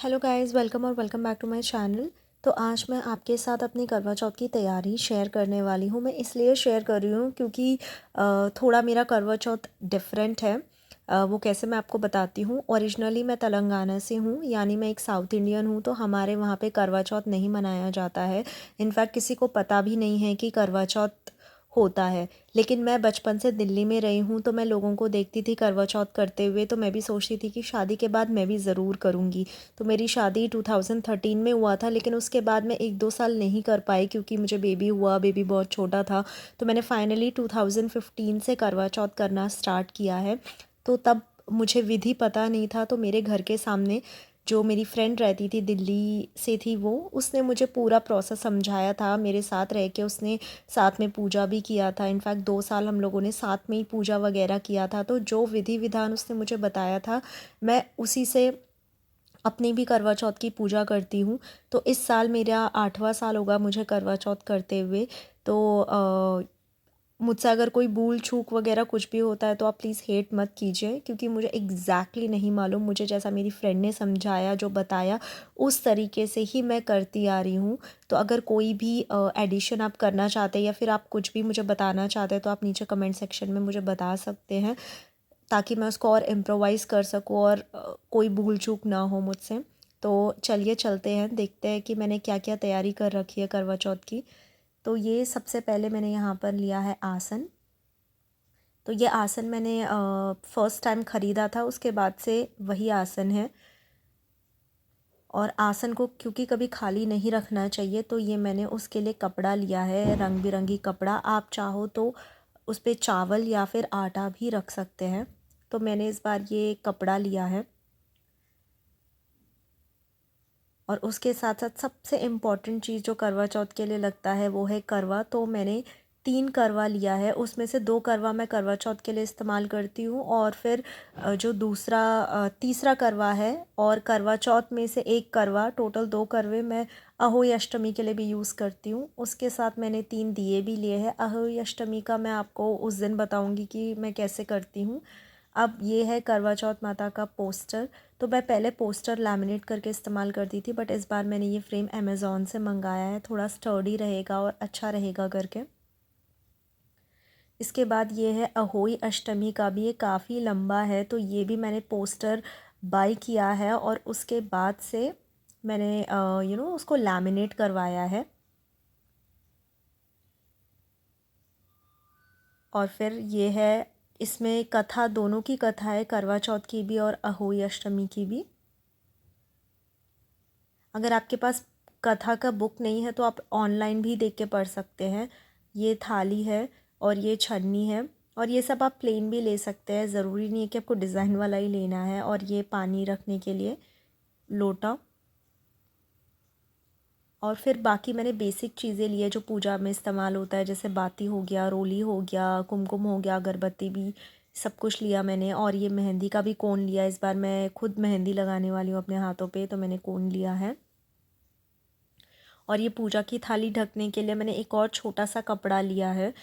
Hello guys, welcome और welcome back to my channel. तो आज मैं आपके साथ अपनी करवा चौथ की तैयारी शेयर करने वाली हूँ। मैं इसलिए शेयर कर रही हूँ क्योंकि थोड़ा मेरा करवा चौथ डिफरेंट है। वो कैसे मैं आपको बताती हूँ। ओरिजिनली मैं तेलंगाना से हूँ, यानी मैं एक साउथ इंडियन हूँ। तो हमारे वहाँ पे करवा चौथ नहीं मनाया जाता है। इनफैक्ट किसी को पता भी नहीं है कि करवा चौथ होता है। लेकिन मैं बचपन से दिल्ली में रही हूँ, तो मैं लोगों को देखती थी करवा चौथ करते हुए, तो मैं भी सोचती थी कि शादी के बाद मैं भी ज़रूर करूँगी। तो मेरी शादी 2013 में हुआ था, लेकिन उसके बाद मैं 1-2 साल नहीं कर पाई क्योंकि मुझे बेबी हुआ, बेबी बहुत छोटा था। तो मैंने फाइनली 2015 से करवा चौथ करना स्टार्ट किया है। तो तब मुझे विधि पता नहीं था, तो मेरे घर के सामने जो मेरी फ्रेंड रहती थी, दिल्ली से थी वो, उसने मुझे पूरा प्रोसेस समझाया था। मेरे साथ रह के उसने साथ में पूजा भी किया था। इनफैक्ट 2 साल हम लोगों ने साथ में ही पूजा वगैरह किया था। तो जो विधि विधान उसने मुझे बताया था, मैं उसी से अपनी भी करवा चौथ की पूजा करती हूँ। तो इस साल मेरा 8वां साल होगा मुझे करवा चौथ करते हुए। तो मुझसे अगर कोई भूल चूक वगैरह कुछ भी होता है तो आप प्लीज़ हेट मत कीजिए, क्योंकि मुझे एग्जैक्टली नहीं मालूम। मुझे जैसा मेरी फ्रेंड ने समझाया, जो बताया, उस तरीके से ही मैं करती आ रही हूँ। तो अगर कोई भी एडिशन आप करना चाहते हैं या फिर आप कुछ भी मुझे बताना चाहते हैं, तो आप नीचे कमेंट सेक्शन में मुझे बता सकते हैं, ताकि मैं उसको और इम्प्रोवाइज़ कर सकूँ और कोई भूल चूक ना हो मुझसे। तो चलिए चलते हैं, देखते हैं कि मैंने क्या क्या तैयारी कर रखी है करवा चौथ की। तो ये सबसे पहले मैंने यहाँ पर लिया है आसन। तो ये आसन मैंने फ़र्स्ट टाइम ख़रीदा था, उसके बाद से वही आसन है। और आसन को क्योंकि कभी खाली नहीं रखना चाहिए, तो ये मैंने उसके लिए कपड़ा लिया है, रंग बिरंगी कपड़ा। आप चाहो तो उस पर चावल या फिर आटा भी रख सकते हैं। तो मैंने इस बार ये कपड़ा लिया है। और उसके साथ साथ सबसे इम्पॉर्टेंट चीज़ जो करवा चौथ के लिए लगता है वो है करवा। तो मैंने 3 करवा लिया है, उसमें से 2 करवा मैं करवा चौथ के लिए इस्तेमाल करती हूँ, और फिर जो तीसरा करवा है, और करवा चौथ में से 1 करवा, टोटल 2 करवे मैं अहोई अष्टमी के लिए भी यूज़ करती हूँ। उसके साथ मैंने 3 दिए भी लिए हैं। अहोई अष्टमी का मैं आपको उस दिन बताऊँगी कि मैं कैसे करती हूँ। अब ये है करवा चौथ माता का पोस्टर। तो मैं पहले पोस्टर लैमिनेट करके इस्तेमाल करती थी, बट इस बार मैंने ये फ्रेम अमेज़ॉन से मंगाया है। थोड़ा स्टर्डी रहेगा और अच्छा रहेगा करके। इसके बाद ये है अहोई अष्टमी का भी, ये काफ़ी लंबा है। तो ये भी मैंने पोस्टर बाय किया है, और उसके बाद से मैंने उसको लैमिनेट करवाया है। और फिर ये है, इसमें कथा, दोनों की कथा है, करवा चौथ की भी और अहोई अष्टमी की भी। अगर आपके पास कथा का बुक नहीं है तो आप ऑनलाइन भी देख के पढ़ सकते हैं। ये थाली है और ये छन्नी है, और ये सब आप प्लेन भी ले सकते हैं, ज़रूरी नहीं है कि आपको डिज़ाइन वाला ही लेना है। और ये पानी रखने के लिए लोटा। और फिर बाकी मैंने बेसिक चीज़ें ली है जो पूजा में इस्तेमाल होता है, जैसे बाती हो गया, रोली हो गया, कुमकुम हो गया, अगरबत्ती भी, सब कुछ लिया मैंने। और ये मेहंदी का भी कोन लिया। इस बार मैं खुद मेहंदी लगाने वाली हूँ अपने हाथों पे, तो मैंने कोन लिया है। और ये पूजा की थाली ढकने के लिए मैंने एक और छोटा सा कपड़ा लिया है।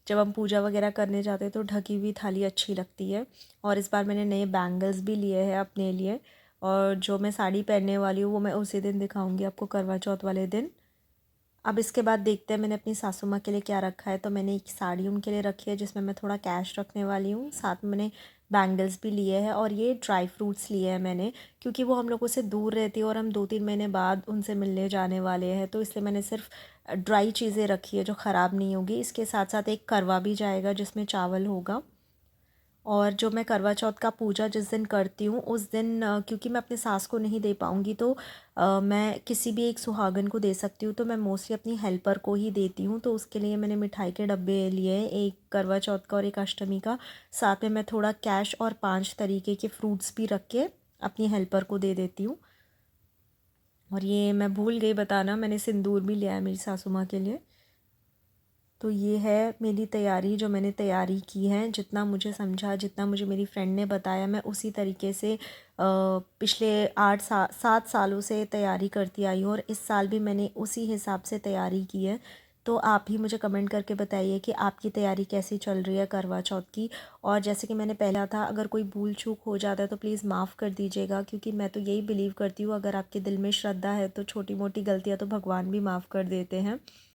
जब हम पूजा वगैरह करने जाते हैं तो ढकी हुई थाली अच्छी लगती है। और इस बार मैंने नए बैंगल्स भी लिए हैं अपने लिए। और जो मैं साड़ी पहनने वाली हूँ वो मैं उसी दिन दिखाऊंगी आपको, करवा चौथ वाले दिन। अब इसके बाद देखते हैं मैंने अपनी सासू माँ के लिए क्या रखा है। तो मैंने एक साड़ी उनके लिए रखी है, जिसमें मैं थोड़ा कैश रखने वाली हूँ। साथ में मैंने बैंगल्स भी लिए हैं, और ये ड्राई फ्रूट्स लिए हैं मैंने, क्योंकि वो हम लोगों से दूर रहती है और हम 2-3 महीने बाद उनसे मिलने जाने वाले हैं। तो इसलिए मैंने सिर्फ ड्राई चीज़ें रखी है जो ख़राब नहीं होगी। इसके साथ साथ एक करवा भी जाएगा जिसमें चावल होगा। और जो मैं करवा चौथ का पूजा जिस दिन करती हूँ उस दिन क्योंकि मैं अपने सास को नहीं दे पाऊँगी, तो मैं किसी भी एक सुहागन को दे सकती हूँ। तो मैं मोस्टली अपनी हेल्पर को ही देती हूँ। तो उसके लिए मैंने मिठाई के डब्बे लिए हैं, एक करवा चौथ का और एक अष्टमी का। साथ में मैं थोड़ा कैश और 5 तरीके के फ्रूट्स भी रख के अपनी हेल्पर को दे देती हूँ। और ये मैं भूल गई बताना, मैंने सिंदूर भी लिया है मेरी सासू माँ के लिए। तो ये है मेरी तैयारी, जो मैंने तैयारी की है, जितना मुझे समझा, जितना मुझे मेरी फ्रेंड ने बताया, मैं उसी तरीके से पिछले 7 सालों से तैयारी करती आई हूँ, और इस साल भी मैंने उसी हिसाब से तैयारी की है। तो आप ही मुझे कमेंट करके बताइए कि आपकी तैयारी कैसी चल रही है करवा चौथ की। और जैसे कि मैंने पहला था, अगर कोई भूल चूक हो जाता है तो प्लीज़ माफ़ कर दीजिएगा, क्योंकि मैं तो यही बिलीव करती हूँ, अगर आपके दिल में श्रद्धा है तो छोटी मोटी गलतियाँ तो भगवान भी माफ़ कर देते हैं।